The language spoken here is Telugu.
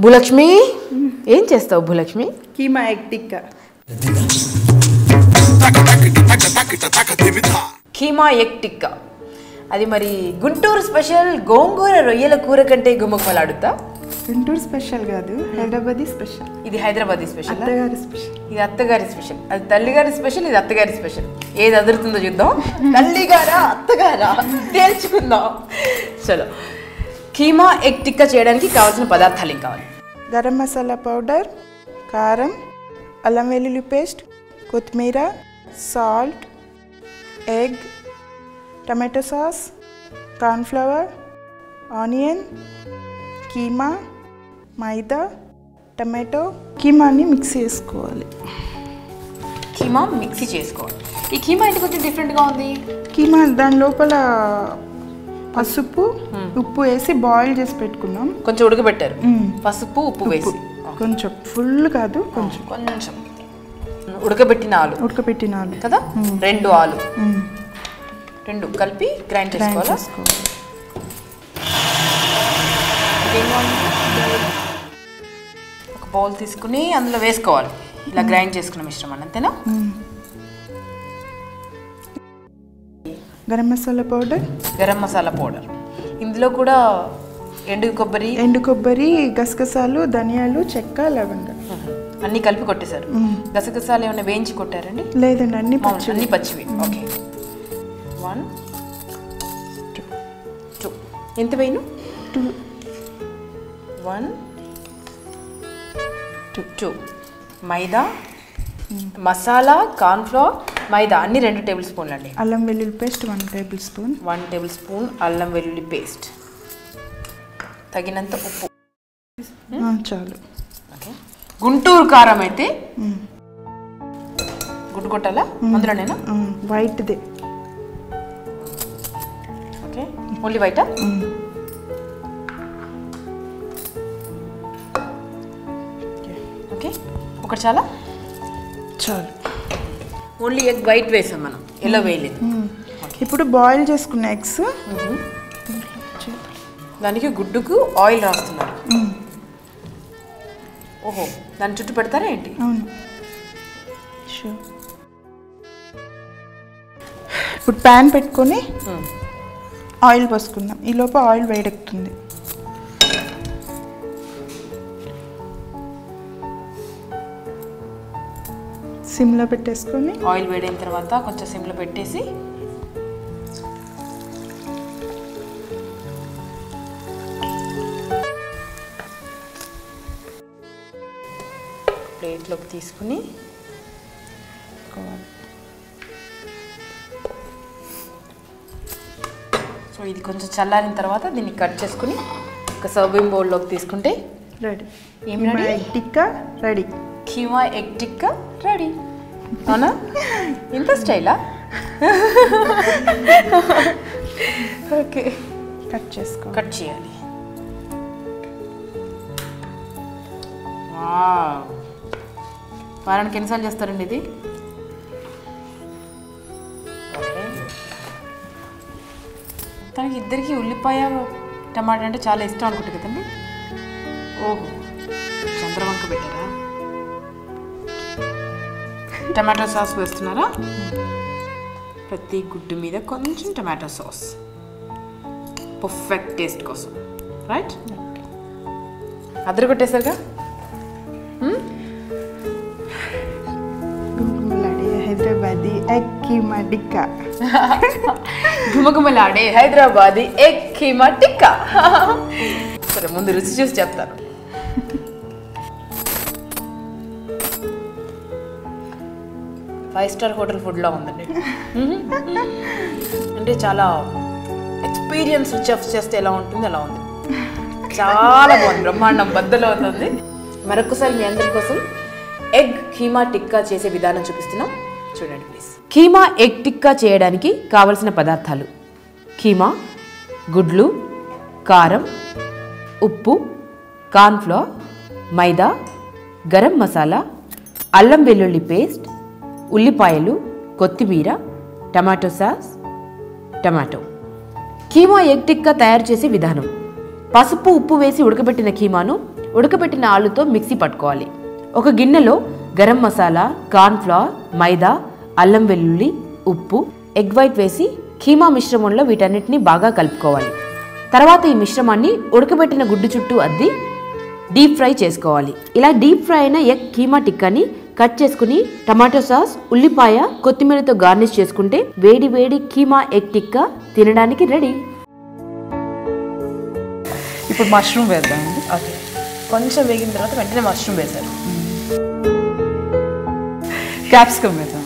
భూలక్ష్మి ఏం చేస్తావు భూలక్ష్మి? కీమా ఎగ్ టిక్కా. కీమా ఎగ్ టిక్కా అది మరి గుంటూరు స్పెషల్ గోంగూర రొయ్యల కూర కంటే గుమ్మకుమలాడుతా. గుంటూరు స్పెషల్ కాదు, హైదరాబాదీ స్పెషల్. ఇది హైదరాబాదీ స్పెషల్, అత్తగారి స్పెషల్. ఇది అత్తగారి స్పెషల్. అది తల్లిగారి స్పెషల్, ఇది అత్తగారి స్పెషల్. ఏది అదురుతుందో చూద్దాం. తల్లిగారా అత్తగారా తేల్చుకుందాం. చలో, కీమా ఎగ్ టిక్కా చేయడానికి కావాల్సిన పదార్థాలు ఏం కావాలి? గరం మసాలా పౌడర్, కారం, అల్లం వెల్లుల్లి పేస్ట్, కొత్తిమీర, salt, egg, tomato sauce, cornflour, onion, keema, maida, tomato. కీమాని మిక్స్ చేసుకోవాలి. కీమా మిక్సీ చేసుకోవాలి. ఈ కీమా ఏంటి కొంచెం డిఫరెంట్గా ఉంది? కీమా దాని లోపల పసుపు ఉప్పు వేసి బాయిల్ చేసి పెట్టుకున్నాం. కొంచెం ఉడకబెట్టారు. పసుపు ఉప్పు వేసి కొంచెం, ఫుల్ కాదు, కొంచెం కొంచెం ఉడకబెట్టిన ఆలు కదా, 2 ఆలు, 2 కలిపి గ్రైండ్ చేసుకోవాలి. ఒక బౌల్ తీసుకుని అందులో వేసుకోవాలి. ఇలా గ్రైండ్ చేసుకున్న మిశ్రమాన్ని, అంతేనా? గరం మసాలా పౌడర్. ఇందులో కూడా ఎండు కొబ్బరి, గసగసాలు, ధనియాలు, చెక్క, లవంగం అన్ని కలిపి కొట్టేశారు. గసగసాలు ఏమైనా వేయించి కొట్టారండి? లేదండి, అన్ని పచ్చివి. ఓకే, 1 2 ఎంత వేయను? 1 2 మైదా, మసాలా, కార్న్ఫ్లవర్, మైదా అన్ని 2 టేబుల్ స్పూన్లు అండి. అల్లం వెల్లుల్లి paste 1 tablespoon. 1 tablespoon అల్లం వెల్లుల్లి పేస్ట్. తగినంత ఉప్పు చాలు. ఓకే, గుంటూరు కారం అయితే గుడ్డు కొట్టాలా అందులోనేనా? వైట్దే. ఓకే, ఓన్లీ వైటా? ఓకే, ఒకటి చాలా? చాలు. ఓన్లీ ఎగ్ వైట్ వేసాం మనం, ఎల్లో వేయలేదు. ఇప్పుడు బాయిల్ చేసుకున్న ఎగ్స్ దానికి గుడ్డుకు ఆయిల్ రాస్తున్నారు. ఓహో, దాని చుట్టూ పెడతారా ఏంటి? అవును. ఇప్పుడు ప్యాన్ పెట్టుకొని ఆయిల్ పోసుకుందాం. ఈ లోపు ఆయిల్ వేడెక్కుతుంది. సిమ్లో పెట్టేసుకొని ఆయిల్ వేడైన తర్వాత కొంచెం సిమ్లో పెట్టేసి ప్లేట్లోకి తీసుకుని సో ఇది కొంచెం చల్లారిన తర్వాత దీన్ని కట్ చేసుకుని ఒక సర్వింగ్ బౌల్లోకి తీసుకుంటే రెడీ. ఏం ready? Egg tikka ready. Keema egg tikka ready. అవునా? ఇంత స్టైలా? ఓకే, కట్ చేయాలి. వారానికి ఎన్నిసార్లు చేస్తారండి ఇది? ఓకే, తనకి ఇద్దరికి ఉల్లిపాయ టమాటా అంటే చాలా ఇష్టం అనుకుంటుంది కదండి. ఓహో, చంద్రవంక పెట్టారా? టమాటో సాస్ వేస్తున్నారా? ప్రతి గుడ్డు మీద కొంచెం టమాటో సాస్, పర్ఫెక్ట్ టేస్ట్ కోసం. రైట్, అద్దరు కొట్టేశారుగా. హైదరాబాదీ ఎగ్ కీమా టిక్కా. గుమగుమలాడే హైదరాబాదీ ఎగ్ కీమా టిక్కా. సరే, ముందు రుచి చూసి చెప్తాను. ఫైవ్ స్టార్ హోటల్ ఫుడ్లా ఉందండి. అంటే చాలా ఎక్స్పీరియన్స్ చెఫ్స్ చేస్తే ఎలా ఉంటుంది అలా ఉంది. చాలా బాగుంది, బ్రహ్మాండం బద్దలో ఉంది. మరొకసారి మీ అందరి కోసం ఎగ్ కీమా టిక్కా చేసే విధానం చూపిస్తున్నాం, చూడండి ప్లీజ్. కీమా ఎగ్ టిక్కా చేయడానికి కావలసిన పదార్థాలు: కీమా, గుడ్లు, కారం, ఉప్పు, కార్న్ఫ్లవర్, మైదా, గరం మసాలా, అల్లం వెల్లుల్లి పేస్ట్, ఉల్లిపాయలు, కొత్తిమీర, tomato sauce, tomato. Keema egg tikka తయారు చేసే విధానం: పసుపు ఉప్పు వేసి ఉడకబెట్టిన కీమాను ఉడకబెట్టిన ఆలుతో మిక్సీ పట్టుకోవాలి. ఒక గిన్నెలో గరం మసాలా, కార్న్ ఫ్లవర్, మైదా, అల్లం వెల్లుల్లి, ఉప్పు, ఎగ్ వైట్ వేసి కీమా మిశ్రమంలో వీటన్నిటిని బాగా కలుపుకోవాలి. తర్వాత ఈ మిశ్రమాన్ని ఉడకబెట్టిన గుడ్డు చుట్టూ అద్ది డీప్ ఫ్రై చేసుకోవాలి. ఇలా డీప్ ఫ్రై అయిన ఎగ్ కీమా టిక్కాని కట్ చేసుకుని టమాటో సాస్, ఉల్లిపాయ, కొత్తిమీరతో గార్నిష్ చేసుకుంటే వేడి వేడి కీమా ఎగ్ టిక్కా తినడానికి రెడీ. ఇప్పుడు మష్రూమ్ వేద్దామండి. ఓకే, కొంచెం వేగిన తర్వాత వెంటనే మష్రూమ్ వేశారు. క్యాప్సికమ్ వేద్దాం.